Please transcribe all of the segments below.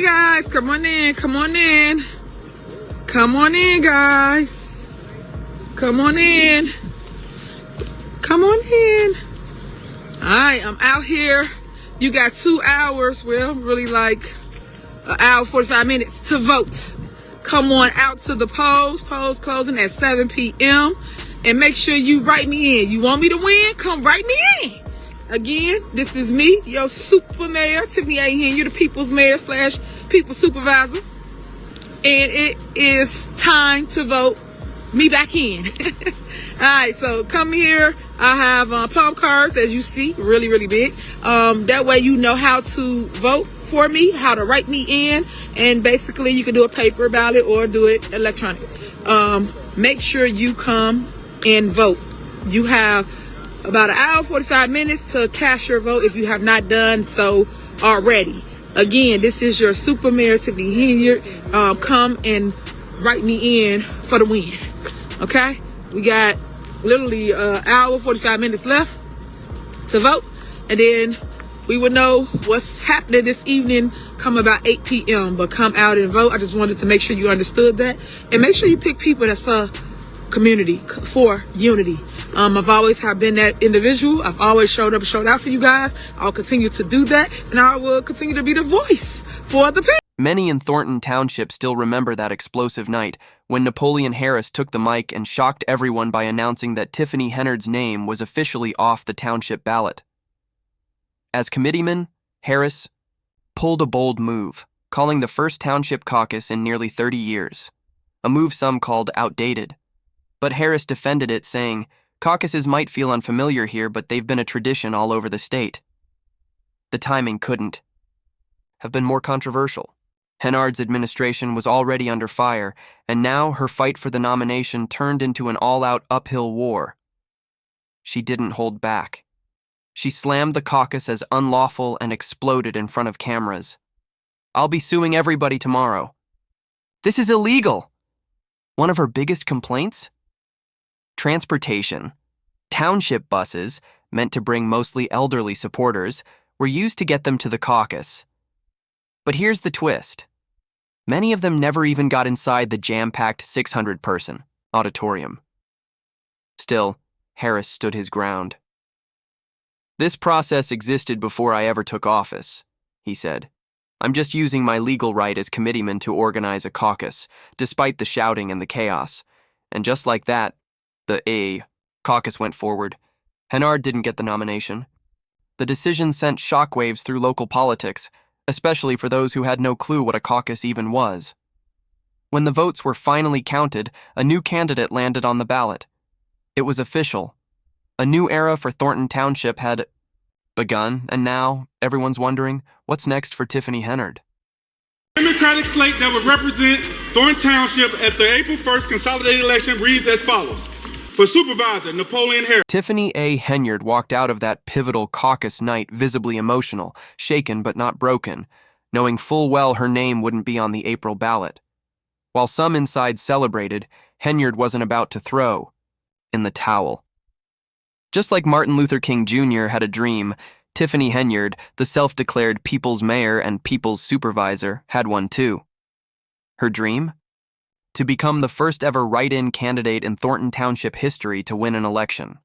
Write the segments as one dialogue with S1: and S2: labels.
S1: Hey guys, come on in, come on in. Come on in, guys. Come on in. Come on in. Alright, I'm out here. You got 2 hours, well, really like an hour, 45 minutes to vote. Come on out to the polls. Polls closing at 7 p.m. And make sure you write me in. You want me to win? Come write me in. Again, this is me, your super mayor, Tiffany Henyard, the people's mayor / people's supervisor. And it is time to vote me back in. All right, so come here. I have palm cards, as you see, really, really big. That way you know how to vote for me, how to write me in, and basically you can do a paper ballot or do it electronic. Make sure you come and vote. You have about an hour, 45 minutes to cast your vote if you have not done so already. Again, this is your super mayor, Tiffany Henyard. Come and write me in for the win. Okay? We got literally an hour, 45 minutes left to vote. And then we will know what's happening this evening come about 8 p.m. But come out and vote. I just wanted to make sure you understood that. And make sure you pick people that's for community, for unity. I've always have been that individual. I've always showed up and showed out for you guys. I'll continue to do that, and I will continue to be the voice for the people.
S2: Many in Thornton Township still remember that explosive night when Napoleon Harris took the mic and shocked everyone by announcing that Tiffany Henyard's name was officially off the township ballot. As committeeman, Harris pulled a bold move, calling the first township caucus in nearly 30 years, a move some called outdated. But Harris defended it, saying, "Caucuses might feel unfamiliar here, but they've been a tradition all over the state." The timing couldn't have been more controversial. Henyard's administration was already under fire, and now her fight for the nomination turned into an all-out uphill war. She didn't hold back. She slammed the caucus as unlawful and exploded in front of cameras. "I'll be suing everybody tomorrow. This is illegal." One of her biggest complaints? Transportation. Township buses, meant to bring mostly elderly supporters, were used to get them to the caucus. But here's the twist. Many of them never even got inside the jam-packed 600-person auditorium. Still, Harris stood his ground. "This process existed before I ever took office," he said. "I'm just using my legal right as committeeman to organize a caucus, despite the shouting and the chaos." And just like that, the caucus went forward. Henyard didn't get the nomination. The decision sent shockwaves through local politics, especially for those who had no clue what a caucus even was. When the votes were finally counted, a new candidate landed on the ballot. It was official. A new era for Thornton Township had begun, and now everyone's wondering, what's next for Tiffany Henyard?
S3: Democratic slate that would represent Thornton Township at the April 1st consolidated election reads as follows. For Supervisor, Napoleon Harris.
S2: Tiffany A. Henyard walked out of that pivotal caucus night visibly emotional, shaken but not broken, knowing full well her name wouldn't be on the April ballot. While some inside celebrated, Henyard wasn't about to throw in the towel. Just like Martin Luther King Jr. had a dream, Tiffany Henyard, the self-declared people's mayor and people's supervisor, had one too. Her dream? To become the first ever write-in candidate in Thornton Township history to win an election.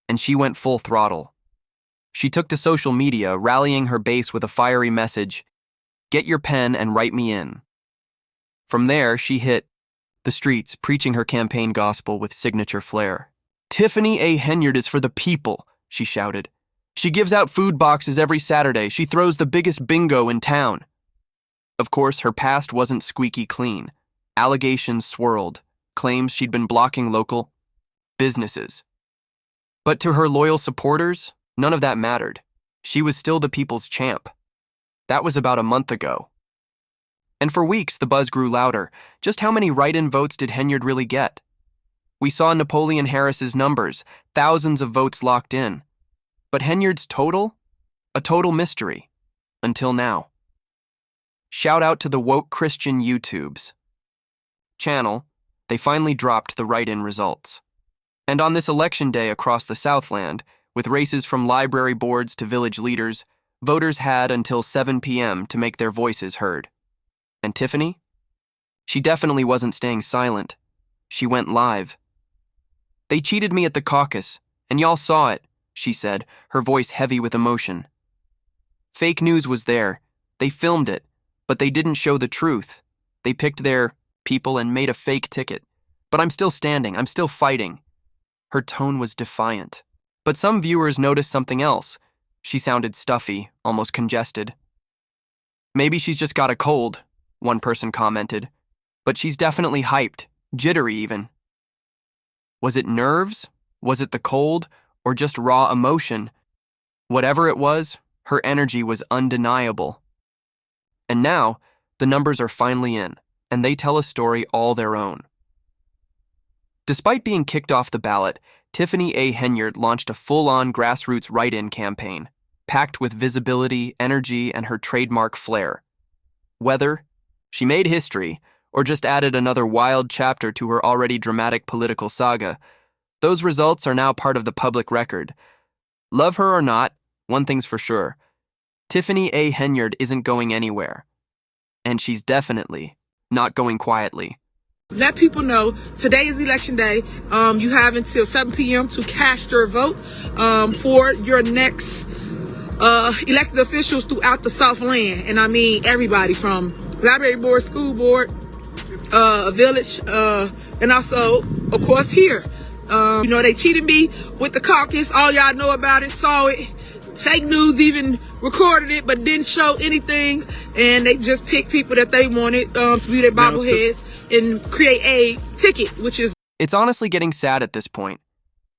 S2: And she went full throttle. She took to social media, rallying her base with a fiery message, "Get your pen and write me in." From there, she hit the streets, preaching her campaign gospel with signature flair. "Tiffany A. Henyard is for the people," she shouted. "She gives out food boxes every Saturday. She throws the biggest bingo in town." Of course, her past wasn't squeaky clean. Allegations swirled, claims she'd been blocking local businesses. But to her loyal supporters, none of that mattered. She was still the people's champ. That was about a month ago. And for weeks, the buzz grew louder. Just how many write-in votes did Henyard really get? We saw Napoleon Harris's numbers, thousands of votes locked in. But Henyard's total? A total mystery. Until now. Shout out to the woke Christian YouTubes channel, they finally dropped the write-in results. And on this election day across the Southland, with races from library boards to village leaders, voters had until 7 p.m. to make their voices heard. And Tiffany? She definitely wasn't staying silent. She went live. "They cheated me at the caucus, and y'all saw it," she said, her voice heavy with emotion. "Fake news was there. They filmed it, but they didn't show the truth. They picked their people and made a fake ticket. But I'm still standing. I'm still fighting." Her tone was defiant. But some viewers noticed something else. She sounded stuffy, almost congested. "Maybe she's just got a cold," one person commented. "But she's definitely hyped, jittery even." Was it nerves? Was it the cold? Or just raw emotion? Whatever it was, her energy was undeniable. And now, the numbers are finally in, and they tell a story all their own. Despite being kicked off the ballot, Tiffany Henyard launched a full-on grassroots write-in campaign, packed with visibility, energy, and her trademark flair. Whether she made history or just added another wild chapter to her already dramatic political saga, those results are now part of the public record. Love her or not, one thing's for sure. Tiffany Henyard isn't going anywhere. And she's definitely not going quietly.
S1: Let people know today is election day. You have until 7 p.m. to cast your vote for your next elected officials throughout the Southland. And I mean everybody from library board, school board, village, and also, of course, here. They cheated me with the caucus. All y'all know about it, saw it. Fake news even recorded it, but didn't show anything. And they just picked people that they wanted to be their bobbleheads and create a ticket, which is...
S2: It's honestly getting sad at this point.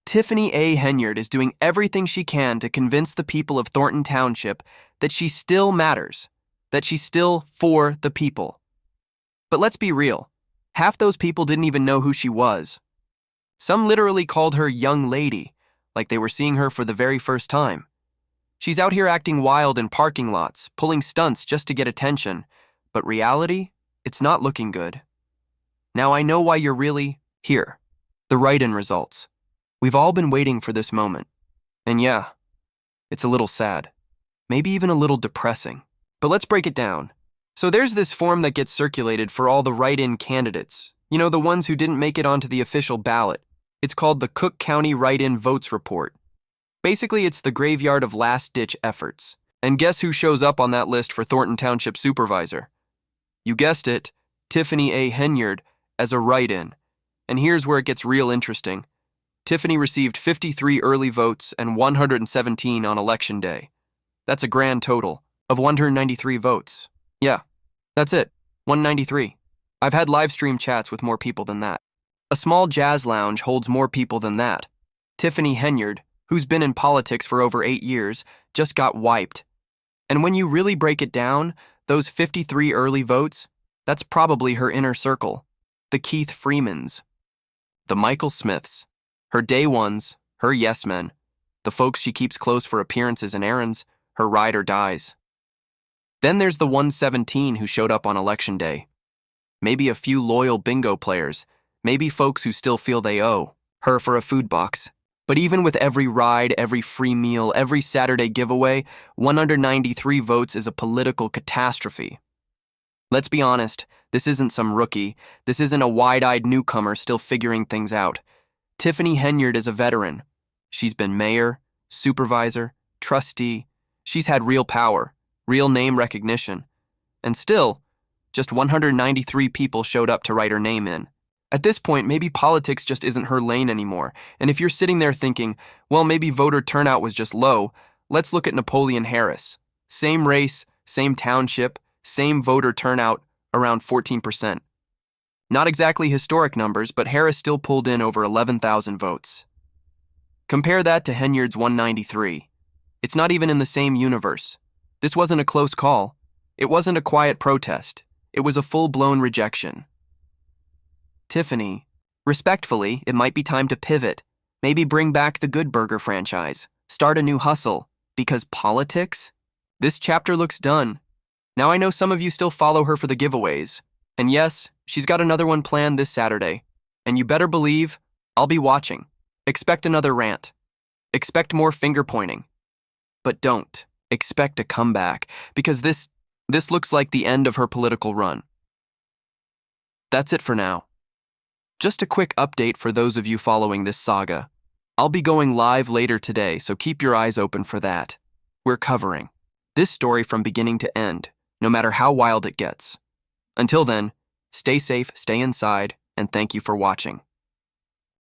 S2: Tiffany Henyard is doing everything she can to convince the people of Thornton Township that she still matters, that she's still for the people. But let's be real. Half those people didn't even know who she was. Some literally called her young lady, like they were seeing her for the very first time. She's out here acting wild in parking lots, pulling stunts just to get attention. But reality, it's not looking good. Now I know why you're really here. The write-in results. We've all been waiting for this moment. And yeah, it's a little sad. Maybe even a little depressing. But let's break it down. So there's this form that gets circulated for all the write-in candidates. The ones who didn't make it onto the official ballot. It's called the Cook County Write-In Votes Report. Basically, it's the graveyard of last-ditch efforts. And guess who shows up on that list for Thornton Township Supervisor? You guessed it, Tiffany Henyard as a write-in. And here's where it gets real interesting. Tiffany received 53 early votes and 117 on Election Day. That's a grand total of 193 votes. Yeah, that's it, 193. I've had live stream chats with more people than that. A small jazz lounge holds more people than that. Tiffany Henyard, who's been in politics for over 8 years, just got wiped. And when you really break it down, those 53 early votes, that's probably her inner circle. The Keith Freemans, the Michael Smiths, her day ones, her yes men, the folks she keeps close for appearances and errands, her ride or dies. Then there's the 117 who showed up on Election Day. Maybe a few loyal bingo players, maybe folks who still feel they owe her for a food box. But even with every ride, every free meal, every Saturday giveaway, 193 votes is a political catastrophe. Let's be honest, this isn't some rookie. This isn't a wide-eyed newcomer still figuring things out. Tiffany Henyard is a veteran. She's been mayor, supervisor, trustee. She's had real power, real name recognition. And still, just 193 people showed up to write her name in. At this point, maybe politics just isn't her lane anymore. And if you're sitting there thinking, well, maybe voter turnout was just low, let's look at Napoleon Harris. Same race, same township, same voter turnout, around 14%. Not exactly historic numbers, but Harris still pulled in over 11,000 votes. Compare that to Henyard's 193. It's not even in the same universe. This wasn't a close call. It wasn't a quiet protest. It was a full-blown rejection. Tiffany, respectfully, it might be time to pivot. Maybe bring back the Good Burger franchise. Start a new hustle. Because politics? This chapter looks done. Now I know some of you still follow her for the giveaways. And yes, she's got another one planned this Saturday. And you better believe, I'll be watching. Expect another rant. Expect more finger-pointing. But don't expect a comeback, because this looks like the end of her political run. That's it for now. Just a quick update for those of you following this saga. I'll be going live later today, so keep your eyes open for that. We're covering this story from beginning to end, no matter how wild it gets. Until then, stay safe, stay inside, and thank you for watching.